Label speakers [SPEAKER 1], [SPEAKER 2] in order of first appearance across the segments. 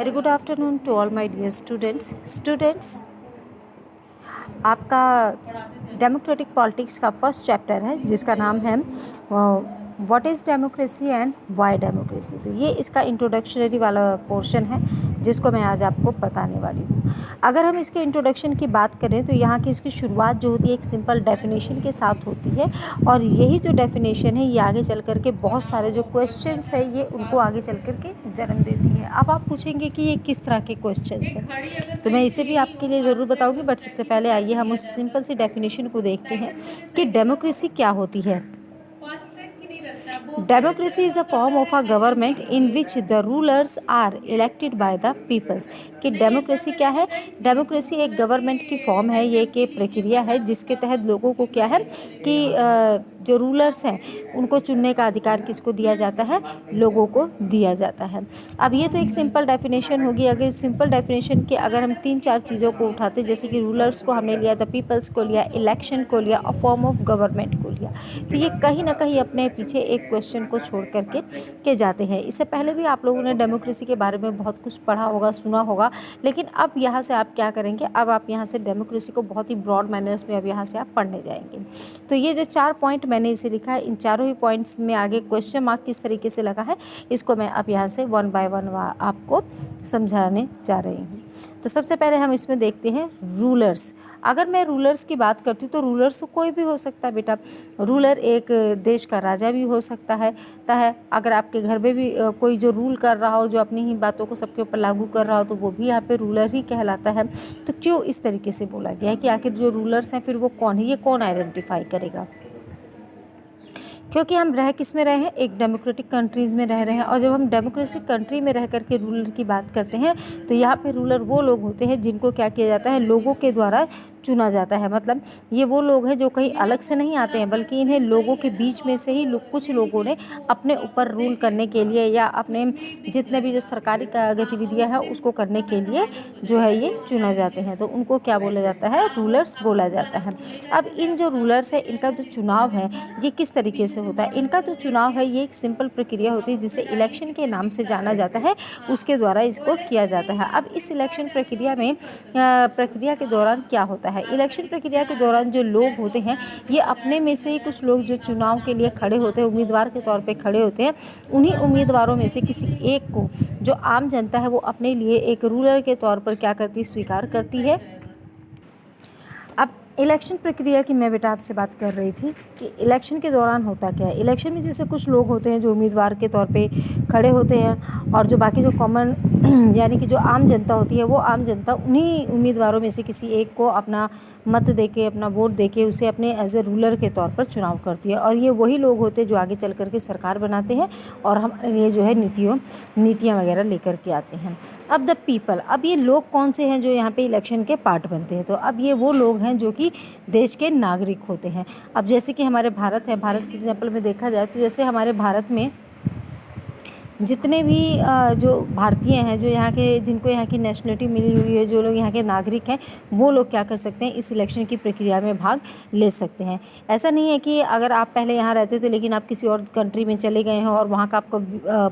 [SPEAKER 1] Very good afternoon to all my dear students. आपका democratic politics का first chapter है जिसका नाम है what is democracy and why democracy. तो ये इसका इंट्रोडक्शनरी वाला पोर्शन है जिसको मैं आज आपको बताने वाली हूँ। अगर हम इसके इंट्रोडक्शन की बात करें तो यहाँ की इसकी शुरुआत जो होती है एक सिंपल डेफिनेशन के साथ होती है, और यही जो डेफिनेशन है ये आगे चल कर के बहुत सारे जो क्वेश्चंस है ये उनको आगे चल कर के जन्म देती है। अब आप पूछेंगे कि ये किस तरह के क्वेश्चंस हैं, तो मैं इसे भी आपके लिए ज़रूर बताऊंगी, बट सबसे पहले आइए हम उस सिंपल सी डेफिनेशन को देखते हैं कि डेमोक्रेसी क्या होती है। Democracy is a form of a government in which the rulers are elected by the peoples. कि डेमोक्रेसी क्या है? डेमोक्रेसी एक गवर्नमेंट की फॉर्म है, ये एक प्रक्रिया है जिसके तहत लोगों को क्या है कि जो रूलर्स हैं उनको चुनने का अधिकार किसको दिया जाता है? लोगों को दिया जाता है। अब ये तो एक सिंपल डेफिनेशन होगी। अगर इस सिंपल डेफिनेशन के अगर हम 3-4 चीज़ों को उठाते, जैसे कि रूलर्स को हमने लिया, द पीपल्स को लिया, इलेक्शन को लिया, अ फॉर्म ऑफ गवर्नमेंट को लिया, तो ये कहीं ना कहीं अपने पीछे एक क्वेश्चन को छोड़ करके के जाते हैं। इससे पहले भी आप लोगों ने डेमोक्रेसी के बारे में बहुत कुछ पढ़ा होगा, सुना होगा, लेकिन अब यहाँ से आप क्या करेंगे, अब आप यहाँ से डेमोक्रेसी को बहुत ही ब्रॉड मैनर्स में अब यहाँ से आप पढ़ने जाएंगे। तो ये जो 4 पॉइंट मैंने इसे लिखा है, इन चारों ही पॉइंट्स में आगे क्वेश्चन मार्क किस तरीके से लगा है इसको मैं अब यहाँ से 1 बाय 1 आपको समझाने जा रही हूँ। तो सबसे पहले हम इसमें देखते हैं रूलर्स। अगर मैं रूलर्स की बात करती हूँ तो रूलर्स तो कोई भी हो सकता है बेटा। रूलर एक देश का राजा भी हो सकता है। अगर आपके घर में भी कोई जो रूल कर रहा हो, जो अपनी ही बातों को सबके ऊपर लागू कर रहा हो, तो वो भी यहाँ पे रूलर ही कहलाता है। तो क्यों इस तरीके से बोला गया है कि आखिर जो रूलर्स हैं फिर वो कौन है, ये कौन आइडेंटिफाई करेगा? क्योंकि हम रह किस में रहे हैं? एक डेमोक्रेटिक कंट्रीज़ में रह रहे हैं, और जब हम डेमोक्रेटिक कंट्री में रह करके रूलर की बात करते हैं तो यहाँ पे रूलर वो लोग होते हैं जिनको क्या किया जाता है? लोगों के द्वारा चुना जाता है। मतलब ये वो लोग हैं जो कहीं अलग से नहीं आते हैं, बल्कि इन्हें लोगों के बीच में से ही कुछ लोगों ने अपने ऊपर रूल करने के लिए या अपने जितने भी जो सरकारी गतिविधियाँ हैं उसको करने के लिए जो है ये चुना जाते हैं। तो उनको क्या बोला जाता है? रूलर्स बोला जाता है। अब इन जो रूलर्स है इनका जो चुनाव है ये किस तरीके से होता है? इनका जो चुनाव है ये एक सिंपल प्रक्रिया होती है जिसे इलेक्शन के नाम से जाना जाता है, उसके द्वारा इसको किया जाता है। अब इस इलेक्शन प्रक्रिया के दौरान क्या होता है? इलेक्शन प्रक्रिया के दौरान जो लोग होते हैं ये अपने में से ही कुछ लोग जो चुनाव के लिए खड़े होते हैं, उम्मीदवार के तौर पे खड़े होते हैं, उन्हीं उम्मीदवारों में से किसी एक को जो आम जनता है वो अपने लिए एक रूलर के तौर पर क्या करती? स्वीकार करती है। अब इलेक्शन प्रक्रिया की मैं बेटा आपसे बात कर रही थी कि इलेक्शन के दौरान होता क्या है। इलेक्शन में जैसे कुछ लोग होते हैं जो उम्मीदवार के तौर पे खड़े होते हैं, और जो बाकी जो कॉमन यानी कि जो आम जनता होती है वो आम जनता उन्हीं उम्मीदवारों में से किसी एक को अपना मत देके, अपना वोट देके उसे अपने एज ए रूलर के तौर पर चुनाव करती है। और ये वही लोग होते हैं जो आगे चल करके सरकार बनाते हैं और हमारे लिए जो है नीतियाँ वगैरह लेकर के आते हैं। अब द पीपल, अब ये लोग कौन से हैं जो यहाँ पे इलेक्शन के पार्ट बनते हैं? तो अब ये वो लोग हैं जो कि देश के नागरिक होते हैं। अब जैसे कि हमारे भारत है, भारत के एग्जाम्पल में देखा जाए तो जैसे हमारे भारत में जितने भी जो भारतीय हैं, जो यहाँ के जिनको यहाँ की नेशनलिटी मिली हुई है, जो लोग यहाँ के नागरिक हैं, वो लोग क्या कर सकते हैं? इस इलेक्शन की प्रक्रिया में भाग ले सकते हैं। ऐसा नहीं है कि अगर आप पहले यहाँ रहते थे लेकिन आप किसी और कंट्री में चले गए हैं और वहाँ का आपको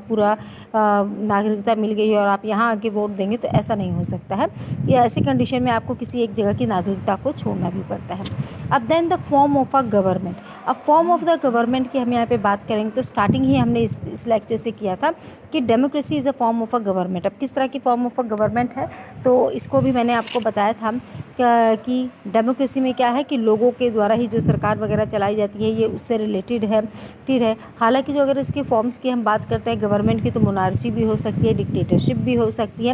[SPEAKER 1] पूरा नागरिकता मिल गई है और आप यहाँ आके वोट देंगे, तो ऐसा नहीं हो सकता है। या ऐसी कंडीशन में आपको किसी एक जगह की नागरिकता को छोड़ना भी पड़ता है। अब then the form of a government. अब फॉर्म ऑफ द गवर्नमेंट की हम यहाँ पे बात करेंगे तो स्टार्टिंग ही हमने इस लेक्चर से किया था कि democracy is a form of a government. अब किस तरह की फॉर्म ऑफ अ गवर्नमेंट है तो इसको भी मैंने आपको बताया था कि डेमोक्रेसी में क्या है कि लोगों के द्वारा ही जो सरकार वगैरह चलाई जाती है ये उससे रिलेटेड है। हालांकि जो अगर इसके फॉर्म्स की हम बात करते हैं गवर्नमेंट की, तो मोनार्ची भी हो सकती है, डिक्टेटरशिप भी हो सकती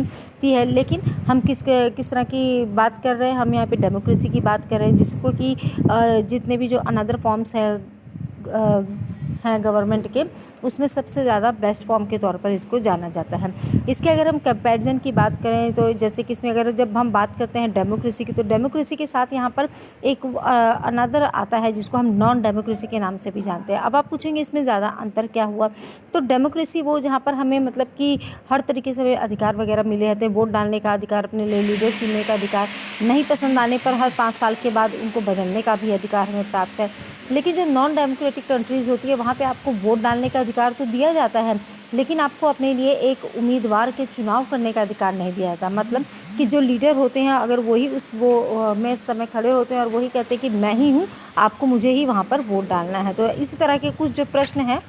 [SPEAKER 1] है, लेकिन हम किस तरह की बात कर रहे हैं? हम यहाँ पे डेमोक्रेसी की बात कर रहे हैं, जिसको कि जितने भी जो अनदर फॉर्म्स हैं गवर्नमेंट के, उसमें सबसे ज़्यादा बेस्ट फॉर्म के तौर पर इसको जाना जाता है। इसके अगर हम कंपैरिजन की बात करें तो जैसे कि इसमें अगर जब हम बात करते हैं डेमोक्रेसी की, तो डेमोक्रेसी के साथ यहाँ पर एक अनदर आता है जिसको हम नॉन डेमोक्रेसी के नाम से भी जानते हैं। अब आप पूछेंगे इसमें ज़्यादा अंतर क्या हुआ? तो डेमोक्रेसी वो जहाँ पर हमें मतलब कि हर तरीके से अधिकार वगैरह मिले रहते हैं, वोट डालने का अधिकार, अपने लिए लीडर चुनने का अधिकार, नहीं पसंद आने पर हर 5 साल के बाद उनको बदलने का भी अधिकार हमें प्राप्त है। लेकिन जो नॉन डेमोक्रेटिक कंट्रीज़ होती है वहाँ पे आपको वोट डालने का अधिकार तो दिया जाता है, लेकिन आपको अपने लिए एक उम्मीदवार के चुनाव करने का अधिकार नहीं दिया जाता। मतलब कि जो लीडर होते हैं अगर वही में इस समय खड़े होते हैं और वही कहते हैं कि मैं ही हूँ, आपको मुझे ही वहाँ पर वोट डालना है। तो इसी तरह के कुछ जो प्रश्न हैं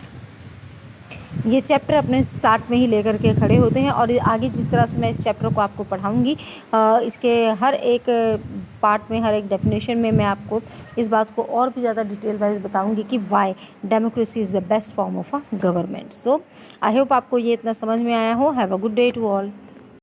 [SPEAKER 1] ये चैप्टर अपने स्टार्ट में ही लेकर के खड़े होते हैं। और आगे जिस तरह से मैं इस चैप्टर को आपको पढ़ाऊँगी, इसके हर एक पार्ट में, हर एक डेफिनेशन में मैं आपको इस बात को और भी ज़्यादा डिटेल वाइज बताऊँगी कि why democracy is the best form of a government. So I hope आपको ये इतना समझ में आया हो। Have a good day to all.